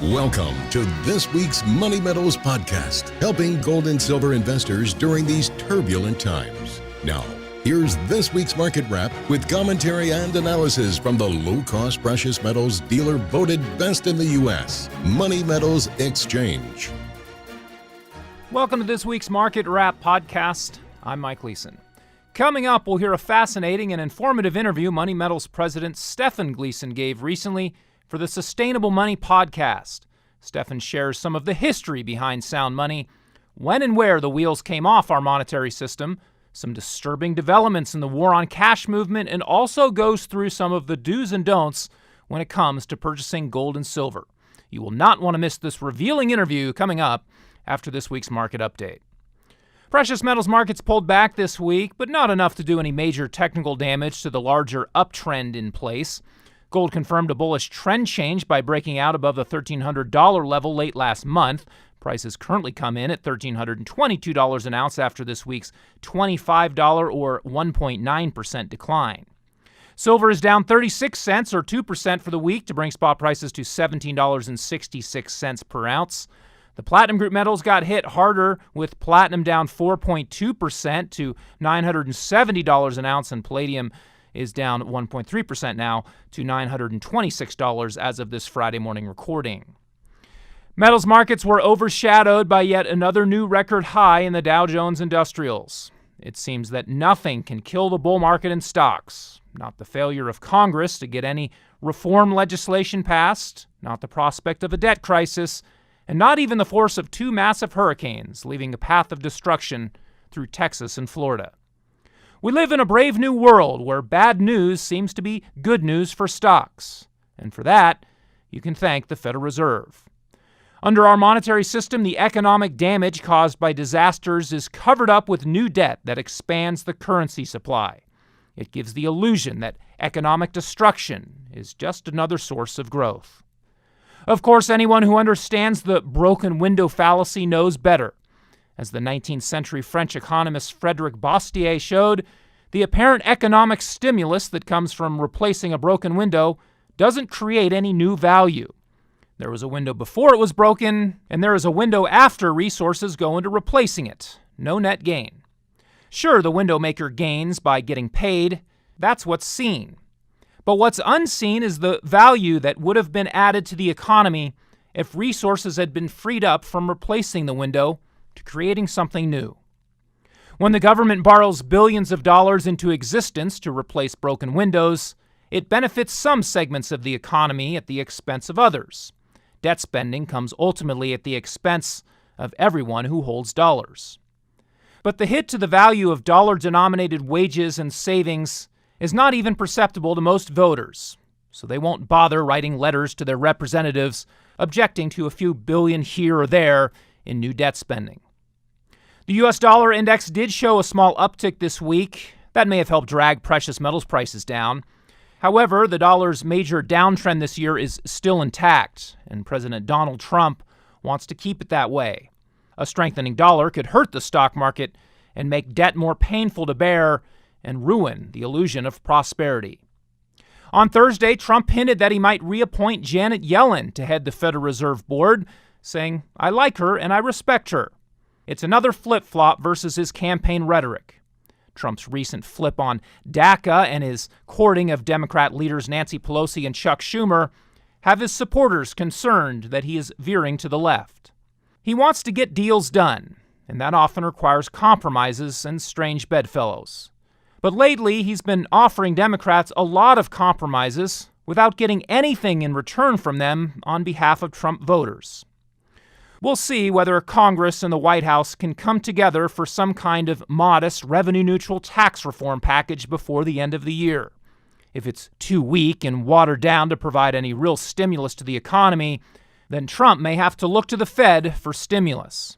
Welcome to this week's Money Metals podcast, helping gold and silver investors during these turbulent times. Now, here's this week's market wrap with commentary and analysis from the low-cost precious metals dealer voted best in the U.S., Money Metals Exchange. Welcome to this week's Market Wrap podcast. I'm Mike Gleason. Coming up, we'll hear a fascinating and informative interview Money Metals President Stefan Gleason gave recently for the Sustainable Money podcast. Stefan shares some of the history behind sound money, when and where the wheels came off our monetary system, some disturbing developments in the war on cash movement, and also goes through some of the do's and don'ts when it comes to purchasing gold and silver. You will not want to miss this revealing interview coming up after this week's market update. Precious metals markets pulled back this week, but not enough to do any major technical damage to the larger uptrend in place. Gold confirmed a bullish trend change by breaking out above the $1,300 level late last month. Prices currently come in at $1,322 an ounce after this week's $25 or 1.9% decline. Silver is down 36 cents or 2% for the week to bring spot prices to $17.66 per ounce. The platinum group metals got hit harder, with platinum down 4.2% to $970 an ounce, and palladium is down 1.3% now to $926 as of this Friday morning recording. Metals markets were overshadowed by yet another new record high in the Dow Jones Industrials. It seems that nothing can kill the bull market in stocks. Not the failure of Congress to get any reform legislation passed, not the prospect of a debt crisis, and not even the force of two massive hurricanes leaving a path of destruction through Texas and Florida. We live in a brave new world where bad news seems to be good news for stocks. And for that, you can thank the Federal Reserve. Under our monetary system, the economic damage caused by disasters is covered up with new debt that expands the currency supply. It gives the illusion that economic destruction is just another source of growth. Of course, anyone who understands the broken window fallacy knows better. As the 19th century French economist Frédéric Bastiat showed, the apparent economic stimulus that comes from replacing a broken window doesn't create any new value. There was a window before it was broken, and there is a window after resources go into replacing it. No net gain. Sure, the window maker gains by getting paid. That's what's seen. But what's unseen is the value that would have been added to the economy if resources had been freed up from replacing the window to creating something new. When the government borrows billions of dollars into existence to replace broken windows, it benefits some segments of the economy at the expense of others. Debt spending comes ultimately at the expense of everyone who holds dollars. But the hit to the value of dollar-denominated wages and savings is not even perceptible to most voters, so they won't bother writing letters to their representatives objecting to a few billion here or there in new debt spending. The U.S. dollar index did show a small uptick this week. That may have helped drag precious metals prices down. However, the dollar's major downtrend this year is still intact, and President Donald Trump wants to keep it that way. A strengthening dollar could hurt the stock market and make debt more painful to bear and ruin the illusion of prosperity. On Thursday, Trump hinted that he might reappoint Janet Yellen to head the Federal Reserve Board, saying, "I like her and I respect her." It's another flip-flop versus his campaign rhetoric. Trump's recent flip on DACA and his courting of Democrat leaders Nancy Pelosi and Chuck Schumer have his supporters concerned that he is veering to the left. He wants to get deals done, and that often requires compromises and strange bedfellows. But lately, he's been offering Democrats a lot of compromises without getting anything in return from them on behalf of Trump voters. We'll see whether Congress and the White House can come together for some kind of modest revenue-neutral tax reform package before the end of the year. If it's too weak and watered down to provide any real stimulus to the economy, then Trump may have to look to the Fed for stimulus.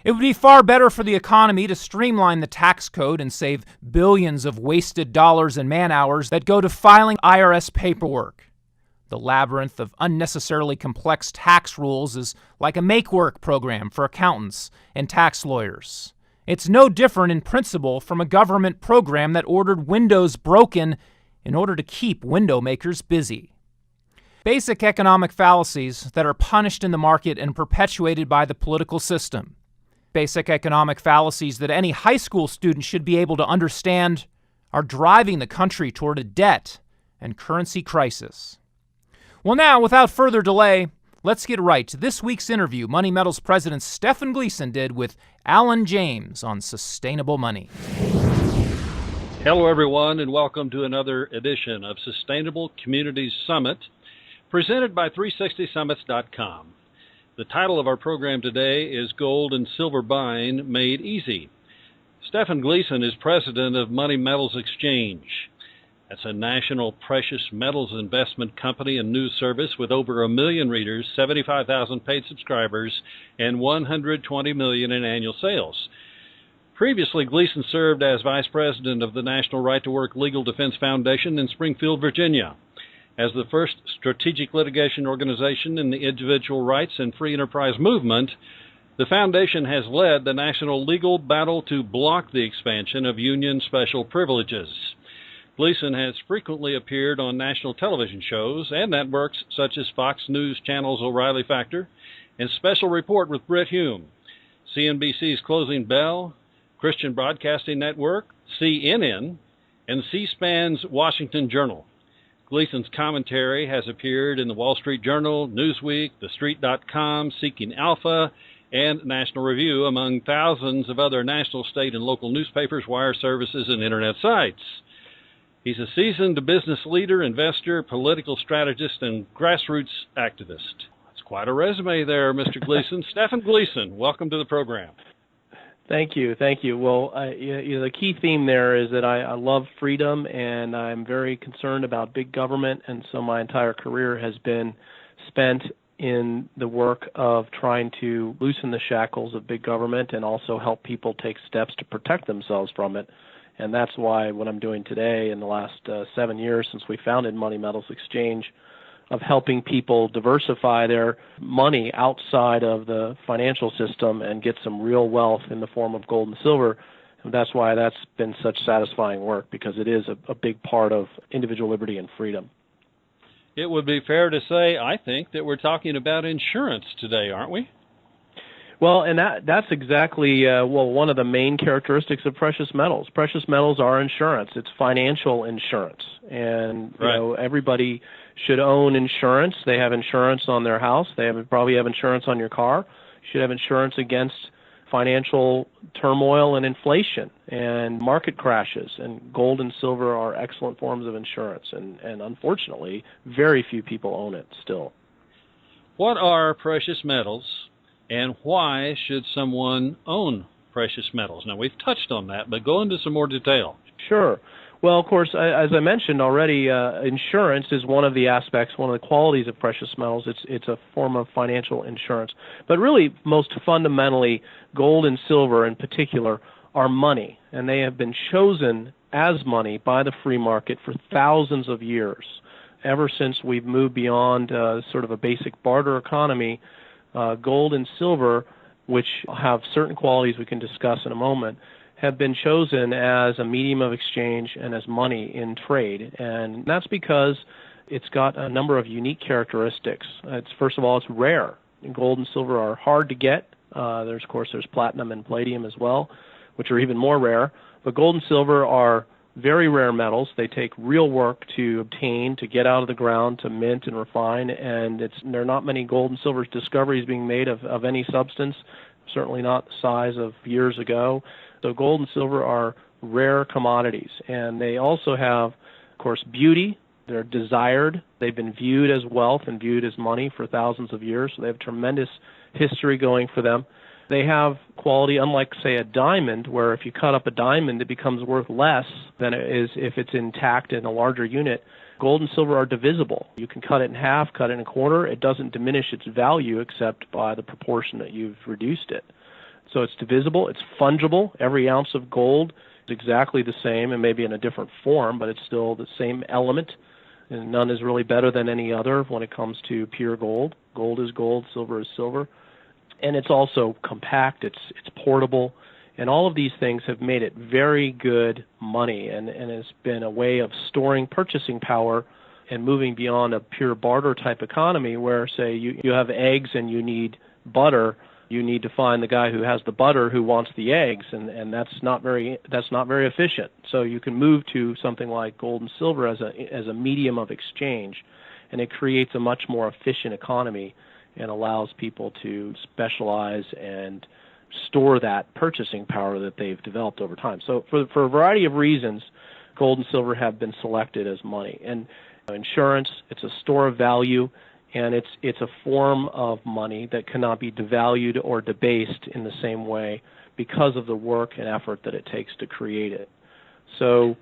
It would be far better for the economy to streamline the tax code and save billions of wasted dollars and man-hours that go to filing IRS paperwork. The labyrinth of unnecessarily complex tax rules is like a make-work program for accountants and tax lawyers. It's no different in principle from a government program that ordered windows broken in order to keep window makers busy. Basic economic fallacies that are punished in the market and perpetuated by the political system. Basic economic fallacies that any high school student should be able to understand are driving the country toward a debt and currency crisis. Well, now, without further delay, let's get right to this week's interview Money Metals President Stefan Gleason did with Alan James on sustainable money. Hello, everyone, and welcome to another edition of Sustainable Communities Summit, presented by 360summits.com. The title of our program today is Gold and Silver Buying Made Easy. Stefan Gleason is president of Money Metals Exchange. That's a national precious metals investment company and news service with over 1 million readers, 75,000 paid subscribers, and $120 million in annual sales. Previously, Gleason served as vice president of the National Right to Work Legal Defense Foundation in Springfield, Virginia. As the first strategic litigation organization in the individual rights and free enterprise movement, the foundation has led the national legal battle to block the expansion of union special privileges. Gleason has frequently appeared on national television shows and networks such as Fox News Channel's O'Reilly Factor and Special Report with Brit Hume, CNBC's Closing Bell, Christian Broadcasting Network, CNN, and C-SPAN's Washington Journal. Gleason's commentary has appeared in the Wall Street Journal, Newsweek, TheStreet.com, Seeking Alpha, and National Review, among thousands of other national, state, and local newspapers, wire services, and Internet sites. He's a seasoned business leader, investor, political strategist, and grassroots activist. That's quite a resume there, Mr. Gleason. Stefan Gleason, welcome to the program. Thank you. Well, the key theme there is that I love freedom, and I'm very concerned about big government, and so my entire career has been spent in the work of trying to loosen the shackles of big government and also help people take steps to protect themselves from it. And that's why what I'm doing today in the last 7 years since we founded Money Metals Exchange, of helping people diversify their money outside of the financial system and get some real wealth in the form of gold and silver. And that's why that's been such satisfying work, because it is a big part of individual liberty and freedom. It would be fair to say, I think, that we're talking about insurance today, aren't we? Well, and that's exactly, one of the main characteristics of precious metals. Precious metals are insurance. It's financial insurance. And, everybody should own insurance. They have insurance on their house. They probably have insurance on your car. You should have insurance against financial turmoil and inflation and market crashes. And gold and silver are excellent forms of insurance. And unfortunately, very few people own it still. What are precious metals, and why should someone own precious metals? Now, we've touched on that, but go into some more detail. Sure. Well, of course, as I mentioned already, insurance is one of the aspects, one of the qualities of precious metals. It's a form of financial insurance. But really, most fundamentally, gold and silver in particular are money, and they have been chosen as money by the free market for thousands of years. Ever since we've moved beyond sort of a basic barter economy, gold and silver, which have certain qualities we can discuss in a moment, have been chosen as a medium of exchange and as money in trade. And that's because it's got a number of unique characteristics. First of all, it's rare. Gold and silver are hard to get. There's platinum and palladium as well, which are even more rare. But gold and silver are very rare metals. They take real work to obtain, to get out of the ground, to mint and refine, and there are not many gold and silver discoveries being made of any substance, certainly not the size of years ago. So gold and silver are rare commodities, and they also have, of course, beauty. They're desired. They've been viewed as wealth and viewed as money for thousands of years, so they have tremendous history going for them. They have quality unlike, say, a diamond, where if you cut up a diamond, it becomes worth less than it is if it's intact in a larger unit. Gold and silver are divisible. You can cut it in half, cut it in a quarter. It doesn't diminish its value except by the proportion that you've reduced it. So it's divisible. It's fungible. Every ounce of gold is exactly the same and maybe in a different form, but it's still the same element. And none is really better than any other when it comes to pure gold. Gold is gold, silver is silver. And it's also compact, it's portable, and all of these things have made it very good money and has been a way of storing purchasing power and moving beyond a pure barter type economy where, say, you have eggs and you need butter. You need to find the guy who has the butter who wants the eggs, and that's not very efficient. So you can move to something like gold and silver as a medium of exchange, and it creates a much more efficient economy and allows people to specialize and store that purchasing power that they've developed over time. So for a variety of reasons, gold and silver have been selected as money. And insurance, it's a store of value. And it's a form of money that cannot be devalued or debased in the same way because of the work and effort that it takes to create it. So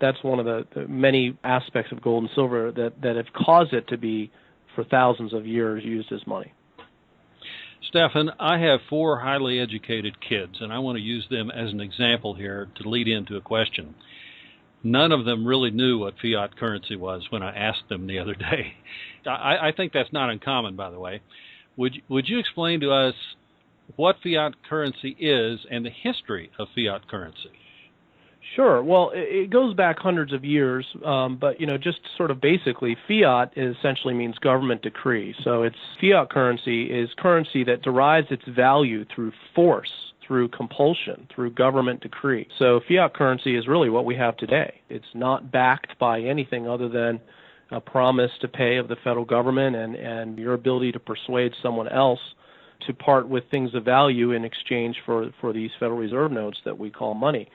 that's one of the many aspects of gold and silver that have caused it to be, for thousands of years, used as money. Stefan, I have 4 highly educated kids, and I want to use them as an example here to lead into a question. None of them really knew what fiat currency was when I asked them the other day. I think that's not uncommon, by the way. Would you explain to us what fiat currency is and the history of fiat currency? Sure. Well, it goes back hundreds of years, but just sort of basically, fiat essentially means government decree. So it's fiat currency is currency that derives its value through force, through compulsion, through government decree. So fiat currency is really what we have today. It's not backed by anything other than a promise to pay of the federal government and your ability to persuade someone else to part with things of value in exchange for these Federal Reserve notes that we call money.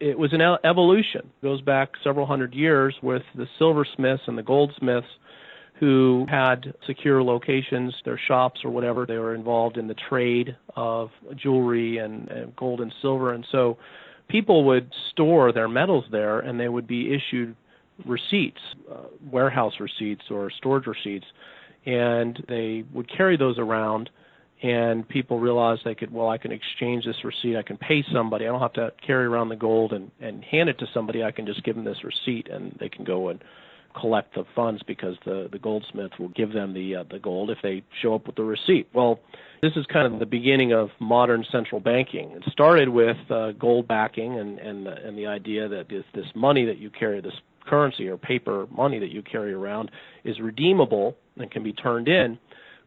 It was an evolution. It goes back several hundred years with the silversmiths and the goldsmiths who had secure locations, their shops or whatever. They were involved in the trade of jewelry and gold and silver. And so people would store their metals there, and they would be issued receipts, warehouse receipts or storage receipts, and they would carry those around. And people realized I can exchange this receipt. I can pay somebody. I don't have to carry around the gold and hand it to somebody. I can just give them this receipt, and they can go and collect the funds because the goldsmith will give them the gold if they show up with the receipt. Well, this is kind of the beginning of modern central banking. It started with gold backing and the idea that this money that you carry, this currency or paper money that you carry around, is redeemable and can be turned in.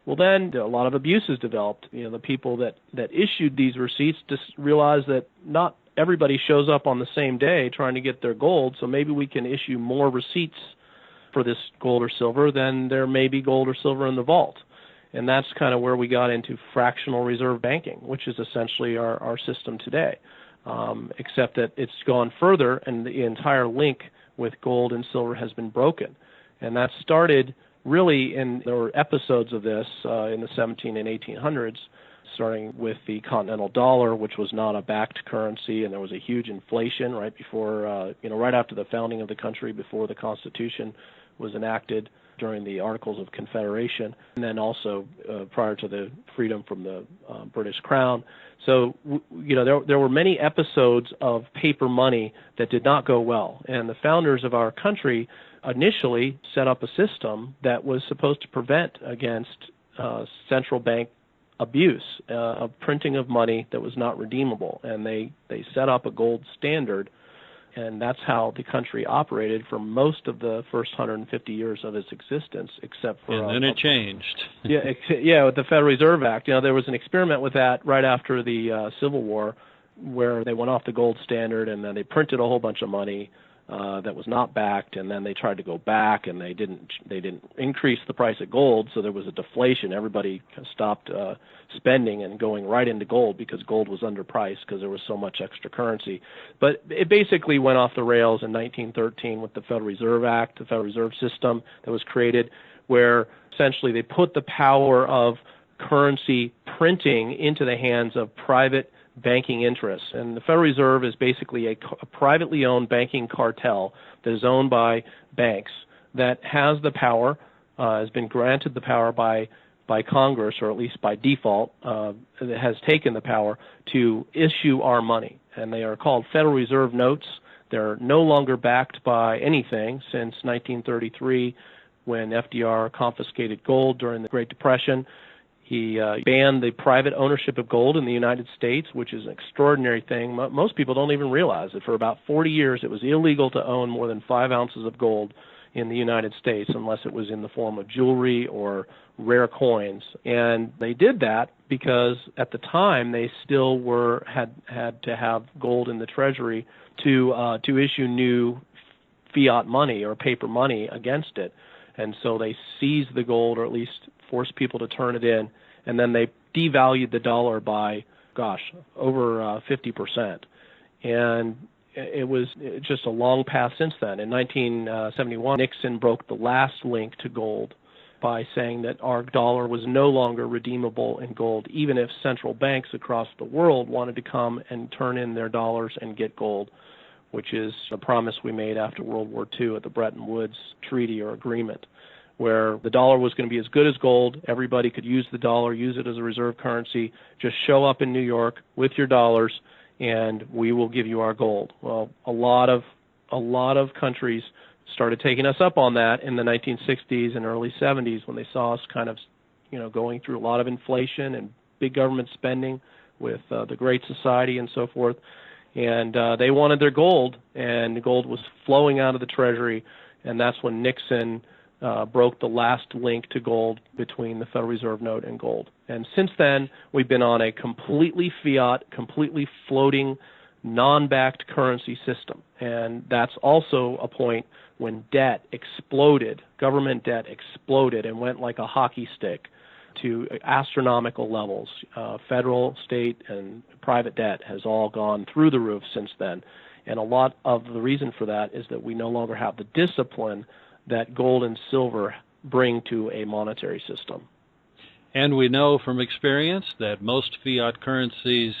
Well, then a lot of abuses developed. The people that issued these receipts just realized that not everybody shows up on the same day trying to get their gold, so maybe we can issue more receipts for this gold or silver than there may be gold or silver in the vault. And that's kind of where we got into fractional reserve banking, which is essentially our system today, except that it's gone further and the entire link with gold and silver has been broken. And that started really there were episodes of this in the 17 and 1800s, starting with the continental dollar, which was not a backed currency, and there was a huge inflation right before, right after the founding of the country, before the Constitution was enacted during the Articles of Confederation, and then also prior to the freedom from the British Crown. So, there were many episodes of paper money that did not go well, and the founders of our country initially set up a system that was supposed to prevent against central bank abuse of printing of money that was not redeemable, and they set up a gold standard, and that's how the country operated for most of the first 150 years of its existence, except for and then it changed. with the Federal Reserve Act. There was an experiment with that right after the Civil War, where they went off the gold standard and then they printed a whole bunch of money that was not backed, and then they tried to go back, and they didn't increase the price of gold, so there was a deflation. Everybody stopped spending and going right into gold because gold was underpriced because there was so much extra currency. But it basically went off the rails in 1913 with the Federal Reserve Act, the Federal Reserve System that was created, where essentially they put the power of currency printing into the hands of private banking interests. And the Federal Reserve is basically a privately owned banking cartel that is owned by banks that has the power, has been granted the power by Congress, or at least by default, that has taken the power to issue our money. And they are called Federal Reserve notes. They're no longer backed by anything since 1933, when FDR confiscated gold during the Great Depression. He banned the private ownership of gold in the United States, which is an extraordinary thing. Most people don't even realize it. For about 40 years, it was illegal to own more than 5 ounces of gold in the United States unless it was in the form of jewelry or rare coins. And they did that because at the time they still had to have gold in the Treasury to issue new fiat money or paper money against it. And so they seized the gold, or at least forced people to turn it in, and then they devalued the dollar by, over 50%. And it was just a long path since then. In 1971, Nixon broke the last link to gold by saying that our dollar was no longer redeemable in gold, even if central banks across the world wanted to come and turn in their dollars and get gold, which is a promise we made after World War II at the Bretton Woods Treaty or Agreement, where the dollar was going to be as good as gold. Everybody could use the dollar, use it as a reserve currency. Just show up in New York with your dollars, and we will give you our gold. Well, a lot of countries started taking us up on that in the 1960s and early 70s when they saw us kind of, going through a lot of inflation and big government spending with the Great Society and so forth. And they wanted their gold, and the gold was flowing out of the Treasury, and that's when Nixon broke the last link to gold between the Federal Reserve note and gold. And since then, we've been on a completely fiat, completely floating, non-backed currency system. And that's also a point when debt exploded, government debt exploded and went like a hockey stick to astronomical levels. Federal, state, and private debt has all gone through the roof since then. And a lot of the reason for that is that we no longer have the discipline that gold and silver bring to a monetary system. And we know from experience that most fiat currencies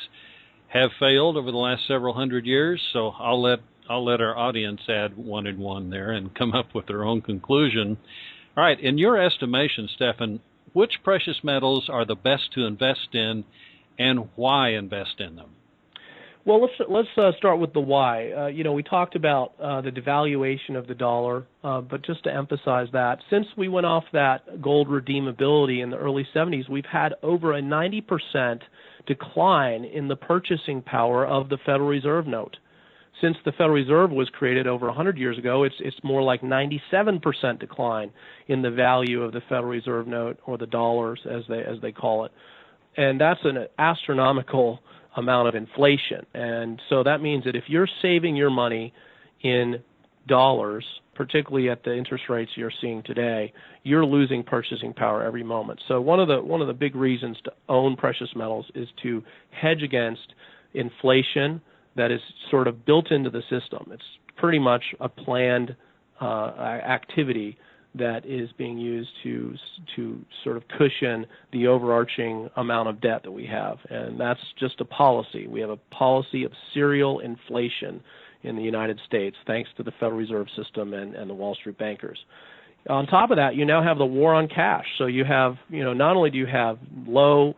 have failed over the last several hundred years, so I'll let our audience add one and one there and come up with their own conclusion. All right, in your estimation, Stefan, which precious metals are the best to invest in, and why invest in them? Well, let's start with the why. We talked about the devaluation of the dollar, but just to emphasize that, since we went off that gold redeemability in the early 70s, we've had over a 90% decline in the purchasing power of the Federal Reserve note. Since the Federal Reserve was created over 100 years ago, it's more like 97% decline in the value of the Federal Reserve note, or the dollars as they call it. And that's an astronomical amount of inflation. And so that means that if you're saving your money in dollars, particularly at the interest rates you're seeing today, you're losing purchasing power every moment. So one of the big reasons to own precious metals is to hedge against inflation that is sort of built into the system. It's pretty much a planned activity that is being used to sort of cushion the overarching amount of debt that we have. And that's just a policy. We have a policy of serial inflation in the United States, thanks to the Federal Reserve System and the Wall Street bankers. On top of that, you now have the war on cash. So you have, not only do you have low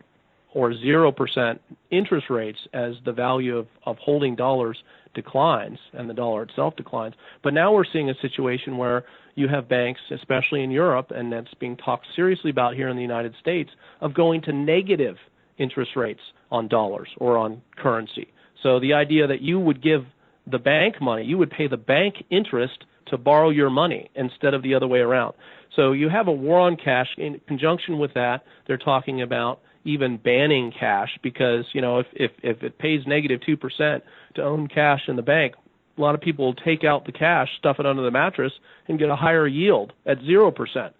or 0% interest rates as the value of holding dollars declines and the dollar itself declines, but now we're seeing a situation where you have banks, especially in Europe, and that's being talked seriously about here in the United States, of going to negative interest rates on dollars or on currency. So the idea that you would give the bank money, you would pay the bank interest to borrow your money instead of the other way around. So you have a war on cash. In conjunction with that, they're talking about even banning cash because, if it pays negative 2% to own cash in the bank, a lot of people will take out the cash, stuff it under the mattress, and get a higher yield at 0%.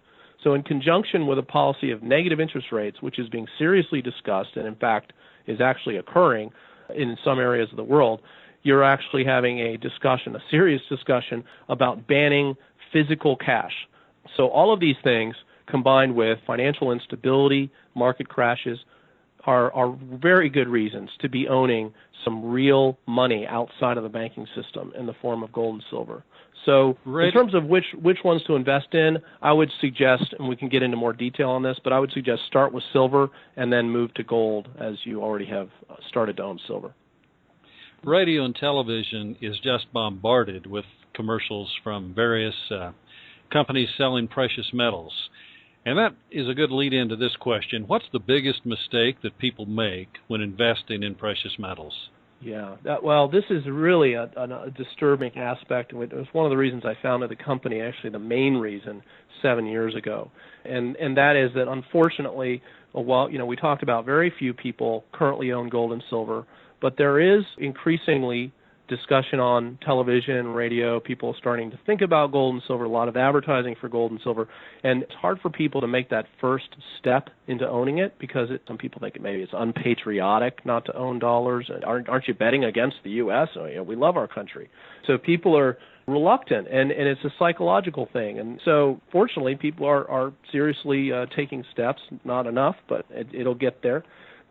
So in conjunction with a policy of negative interest rates, which is being seriously discussed and, in fact, is actually occurring in some areas of the world, you're actually having a serious discussion about banning physical cash. So all of these things, combined with financial instability, market crashes, are very good reasons to be owning some real money outside of the banking system in the form of gold and silver. So in terms of which ones to invest in, I would suggest, and we can get into more detail on this, but I would suggest start with silver and then move to gold as you already have started to own silver. Radio and television is just bombarded with commercials from various companies selling precious metals. And that is a good lead into this question. What's the biggest mistake that people make when investing in precious metals? Yeah. Well, this is really a disturbing aspect. It was one of the reasons I founded the company, actually the main reason, 7 years ago. And that is that unfortunately, while we talked about very few people currently own gold and silver, but there is increasingly discussion on television, radio, people starting to think about gold and silver, a lot of advertising for gold and silver, and it's hard for people to make that first step into owning it because some people think maybe it's unpatriotic not to own dollars. Aren't you betting against the U.S.? We love our country. So people are reluctant, and it's a psychological thing. And so fortunately, people are seriously taking steps, not enough, but it'll get there.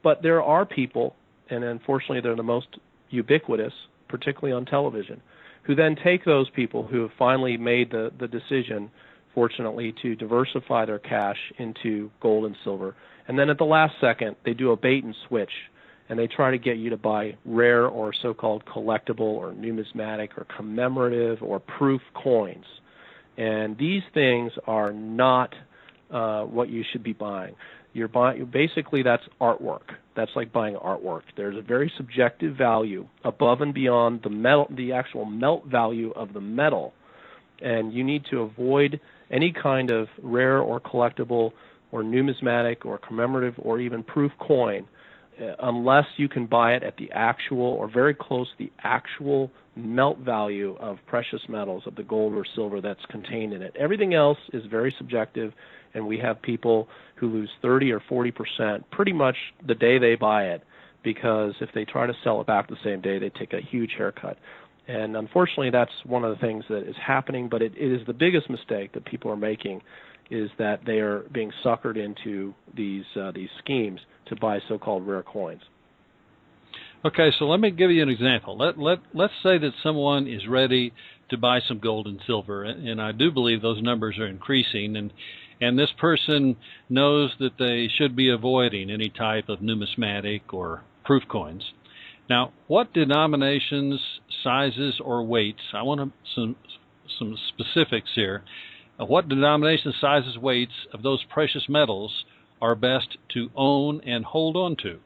But there are people, and unfortunately they're the most ubiquitous, particularly on television, who then take those people who have finally made the decision, fortunately, to diversify their cash into gold and silver. And then at the last second, they do a bait and switch, and they try to get you to buy rare or so-called collectible or numismatic or commemorative or proof coins. And these things are not what you should be buying. Basically, that's artwork. That's like buying artwork. There's a very subjective value above and beyond the actual melt value of the metal, and you need to avoid any kind of rare or collectible or numismatic or commemorative or even proof coin unless you can buy it at the actual or very close to the actual melt value of precious metals, of the gold or silver that's contained in it. Everything else is very subjective, and we have people who lose 30 or 40% pretty much the day they buy it, because if they try to sell it back the same day, they take a huge haircut. And unfortunately, that's one of the things that is happening, but it is the biggest mistake that people are making, is that they are being suckered into these schemes to buy so-called rare coins. Okay, so let me give you an example. Let's say that someone is ready to buy some gold and silver, and I do believe those numbers are increasing, and this person knows that they should be avoiding any type of numismatic or proof coins. Now, what denominations, sizes, or weights, I want some specifics here. What denominations, sizes, weights of those precious metals are best to own and hold on to?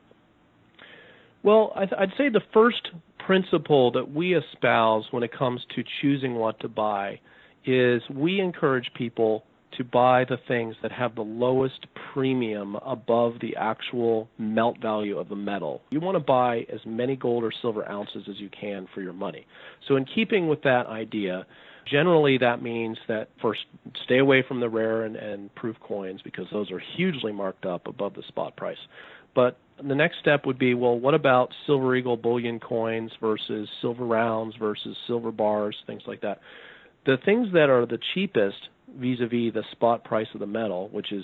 Well, I'd say the first principle that we espouse when it comes to choosing what to buy is we encourage people to buy the things that have the lowest premium above the actual melt value of the metal. You want to buy as many gold or silver ounces as you can for your money. So in keeping with that idea, generally that means that first, stay away from the rare and proof coins, because those are hugely marked up above the spot price. But the next step would be, well, what about silver eagle bullion coins versus silver rounds versus silver bars, things like that. The things that are the cheapest vis-a-vis the spot price of the metal, which is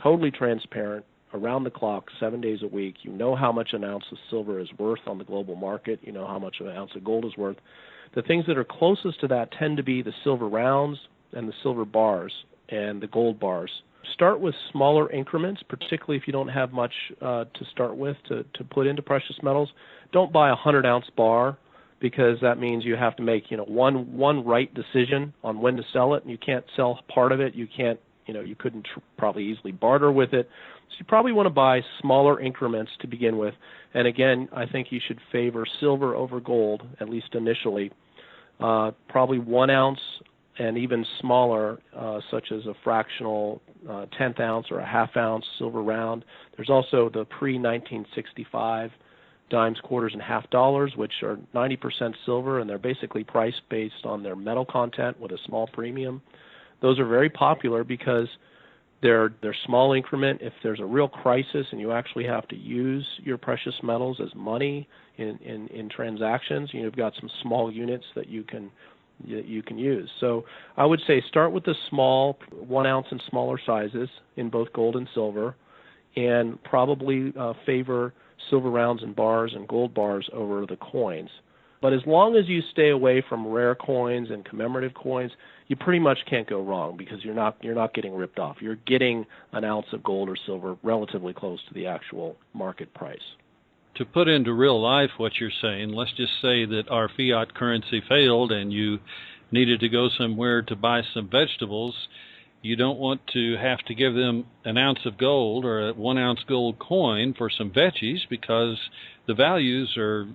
totally transparent, around the clock, 7 days a week, you know how much an ounce of silver is worth on the global market, you know how much an ounce of gold is worth. The things that are closest to that tend to be the silver rounds and the silver bars and the gold bars. Start with smaller increments, particularly if you don't have much to start with to put into precious metals. Don't buy a 100-ounce bar, because that means you have to make one right decision on when to sell it, and you can't sell part of it. You can't, you couldn't probably easily barter with it. So you probably want to buy smaller increments to begin with. And again, I think you should favor silver over gold, at least initially. Probably 1 ounce and even smaller, such as a fractional 10th ounce or a half ounce silver round. There's also the pre-1965 dimes, quarters, and half dollars, which are 90% silver, and they're basically priced based on their metal content with a small premium. Those are very popular because they're small increment. If there's a real crisis and you actually have to use your precious metals as money in transactions, you've got some small units that you can use. So I would say start with the small 1 ounce and smaller sizes in both gold and silver, and probably favor silver rounds and bars and gold bars over the coins. But as long as you stay away from rare coins and commemorative coins, you pretty much can't go wrong, because you're not getting ripped off. You're getting an ounce of gold or silver relatively close to the actual market price. To put into real life what you're saying, let's just say that our fiat currency failed and you needed to go somewhere to buy some vegetables. You don't want to have to give them an ounce of gold or a 1 ounce gold coin for some veggies, because the values are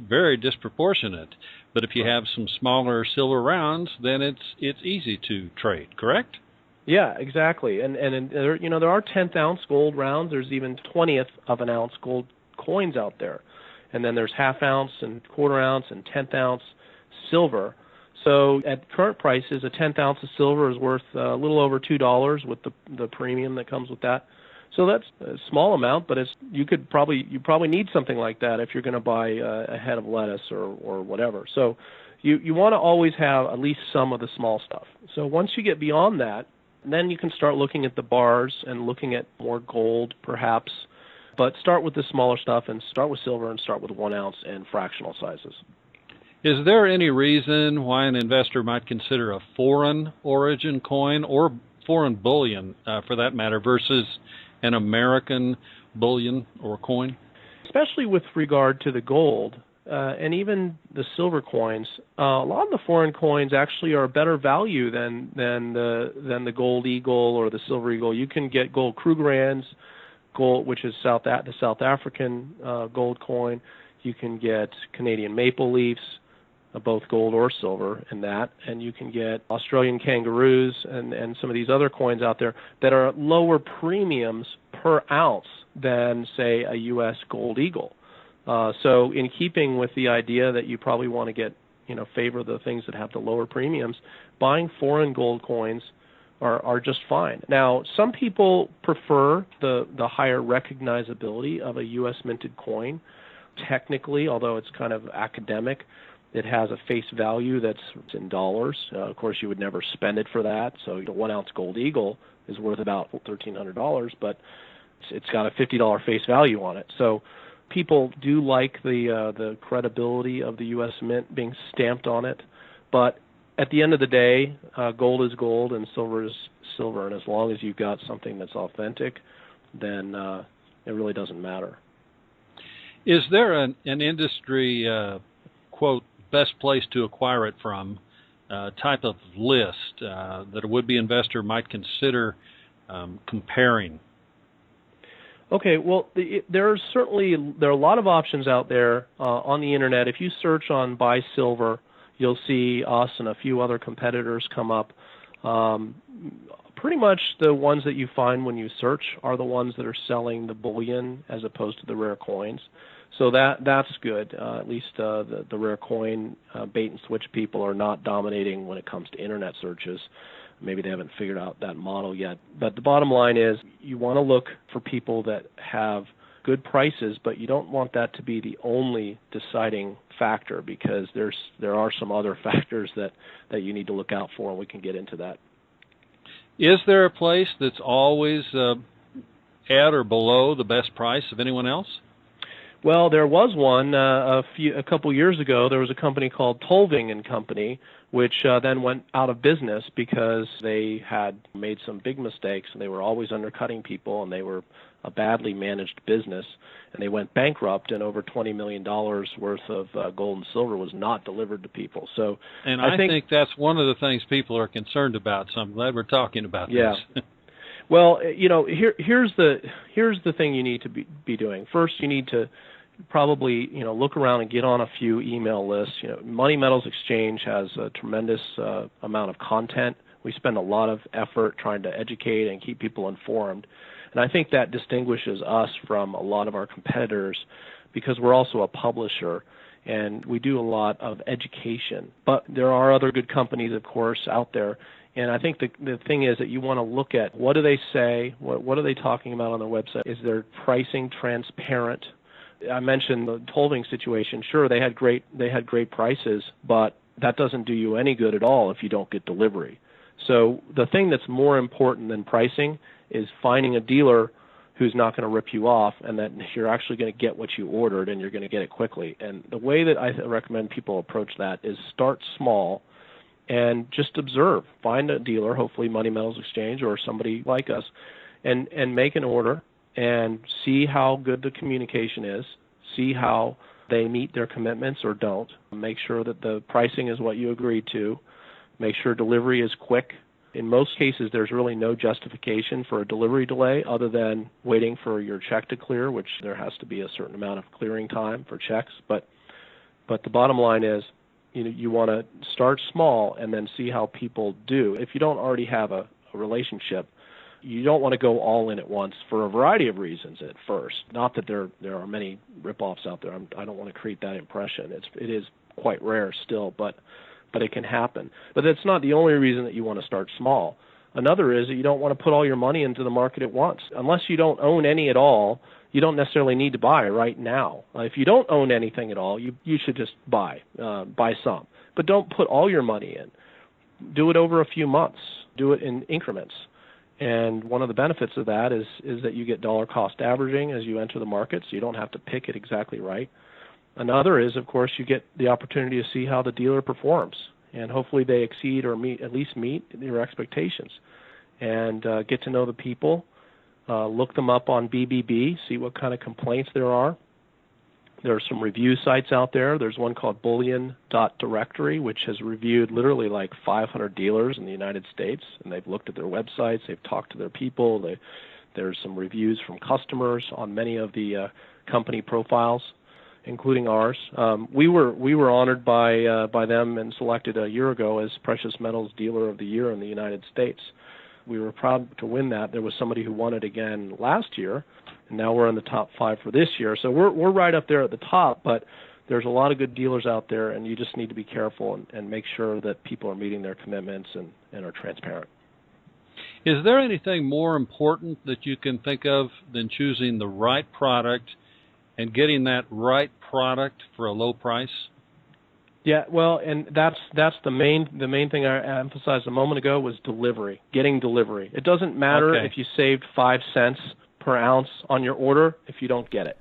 very disproportionate. But if you have some smaller silver rounds, then it's easy to trade, correct? Yeah, exactly. And there, there are 10th ounce gold rounds. There's even 20th of an ounce gold coins out there. And then there's half ounce and quarter ounce and 10th ounce silver. So at current prices, a 10th ounce of silver is worth a little over $2 with the premium that comes with that. So that's a small amount, but you probably need something like that if you're going to buy a head of lettuce or whatever. So you want to always have at least some of the small stuff. So once you get beyond that, then you can start looking at the bars and looking at more gold perhaps. But start with the smaller stuff and start with silver and start with 1 ounce and fractional sizes. Is there any reason why an investor might consider a foreign origin coin or foreign bullion, for that matter, versus an American bullion or coin? Especially with regard to the gold and even the silver coins, a lot of the foreign coins actually are a better value than the gold eagle or the silver eagle. You can get gold Krugerrands, gold, which is the South African gold coin. You can get Canadian maple leafs, both gold or silver in that, and you can get Australian kangaroos and some of these other coins out there that are lower premiums per ounce than, say, a U.S. gold eagle. So in keeping with the idea that you probably want to favor the things that have the lower premiums, buying foreign gold coins are just fine. Now, some people prefer the higher recognizability of a U.S. minted coin. Technically, although it's kind of academic, it has a face value that's in dollars. Of course, you would never spend it for that. So the 1 ounce gold eagle is worth about $1,300, but it's got a $50 face value on it. So people do like the credibility of the U.S. Mint being stamped on it. But at the end of the day, gold is gold and silver is silver. And as long as you've got something that's authentic, then it really doesn't matter. Is there an industry, quote, best place to acquire it from type of list that a would-be investor might consider comparing? Okay, well, there are a lot of options out there on the internet. If you search on buy silver, you'll see us and a few other competitors come up. Pretty much the ones that you find when you search are the ones that are selling the bullion as opposed to the rare coins. So that's good. At least the rare coin bait and switch people are not dominating when it comes to internet searches. Maybe they haven't figured out that model yet. But the bottom line is you want to look for people that have good prices, but you don't want that to be the only deciding factor, because there are some other factors that you need to look out for, and we can get into that. Is there a place that's always at or below the best price of anyone else? Well, there was one a couple years ago. There was a company called Tolving and Company, which then went out of business because they had made some big mistakes, and they were always undercutting people, and they were a badly managed business, and they went bankrupt, and over $20 million worth of gold and silver was not delivered to people. So, and I think that's one of the things people are concerned about, so I'm glad we're talking about this. Well, here's the thing you need to be doing. First, you need to probably look around and get on a few email lists. Money Metals Exchange has a tremendous amount of content. We spend a lot of effort trying to educate and keep people informed, and I think that distinguishes us from a lot of our competitors because we're also a publisher and we do a lot of education. But there are other good companies, of course, out there. And I think the thing is that you want to look at what do they say, what are they talking about on their website? Is their pricing transparent? I mentioned the Tolving situation. Sure, they had great prices, but that doesn't do you any good at all if you don't get delivery. So the thing that's more important than pricing is finding a dealer who's not going to rip you off, and that you're actually going to get what you ordered and you're going to get it quickly. And the way that I recommend people approach that is start small and just observe. Find a dealer, hopefully Money Metals Exchange or somebody like us, and make an order and see how good the communication is, see how they meet their commitments or don't. Make sure that the pricing is what you agreed to. Make sure delivery is quick. In most cases, there's really no justification for a delivery delay other than waiting for your check to clear, which there has to be a certain amount of clearing time for checks. But But the bottom line is, you want to start small and then see how people do. If you don't already have a relationship, you don't want to go all in at once for a variety of reasons at first. Not that there are many ripoffs out there. I don't want to create that impression. It is quite rare still, but it can happen. But that's not the only reason that you want to start small. Another is that you don't want to put all your money into the market at once. Unless you don't own any at all, you don't necessarily need to buy right now. If you don't own anything at all, you should just buy some. But don't put all your money in. Do it over a few months. Do it in increments. And one of the benefits of that is that you get dollar cost averaging as you enter the market, so you don't have to pick it exactly right. Another is, of course, you get the opportunity to see how the dealer performs, and hopefully they exceed or at least meet your expectations. And get to know the people, look them up on BBB, see what kind of complaints there are. There are some review sites out there. There's one called Bullion.directory, which has reviewed literally like 500 dealers in the United States, and they've looked at their websites, they've talked to their people. There's some reviews from customers on many of the company profiles, including ours. We were honored by them and selected a year ago as Precious Metals Dealer of the Year in the United States. We were proud to win that. There was somebody who won it again last year, and now we're in the top 5 for this year. So we're right up there at the top, but there's a lot of good dealers out there, and you just need to be careful and make sure that people are meeting their commitments and are transparent. Is there anything more important that you can think of than choosing the right product and getting that right product for a low price? Yeah, well, and that's the main thing I emphasized a moment ago was delivery, getting delivery. It doesn't matter if you saved 5 cents per ounce on your order if you don't get it.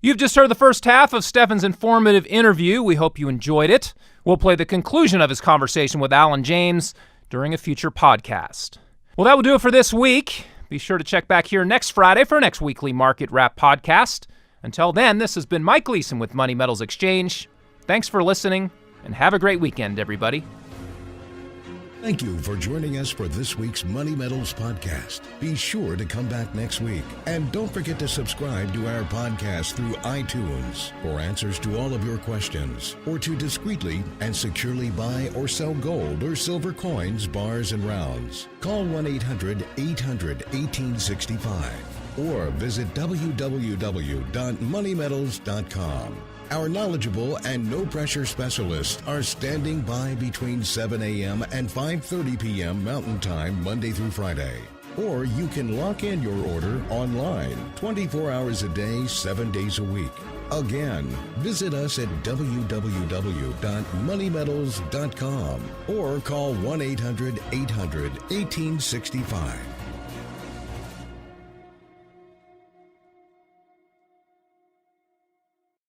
You've just heard the first half of Stefan's informative interview. We hope you enjoyed it. We'll play the conclusion of his conversation with Alan James during a future podcast. Well, that will do it for this week. Be sure to check back here next Friday for our next weekly Market Wrap podcast. Until then, this has been Mike Gleason with Money Metals Exchange. Thanks for listening, and have a great weekend, everybody. Thank you for joining us for this week's Money Metals podcast. Be sure to come back next week. And don't forget to subscribe to our podcast through iTunes for answers to all of your questions, or to discreetly and securely buy or sell gold or silver coins, bars, and rounds. Call 1-800-800-1865 or visit www.moneymetals.com. Our knowledgeable and no-pressure specialists are standing by between 7 a.m. and 5:30 p.m. Mountain Time, Monday through Friday. Or you can lock in your order online 24 hours a day, 7 days a week. Again, visit us at www.moneymetals.com or call 1-800-800-1865.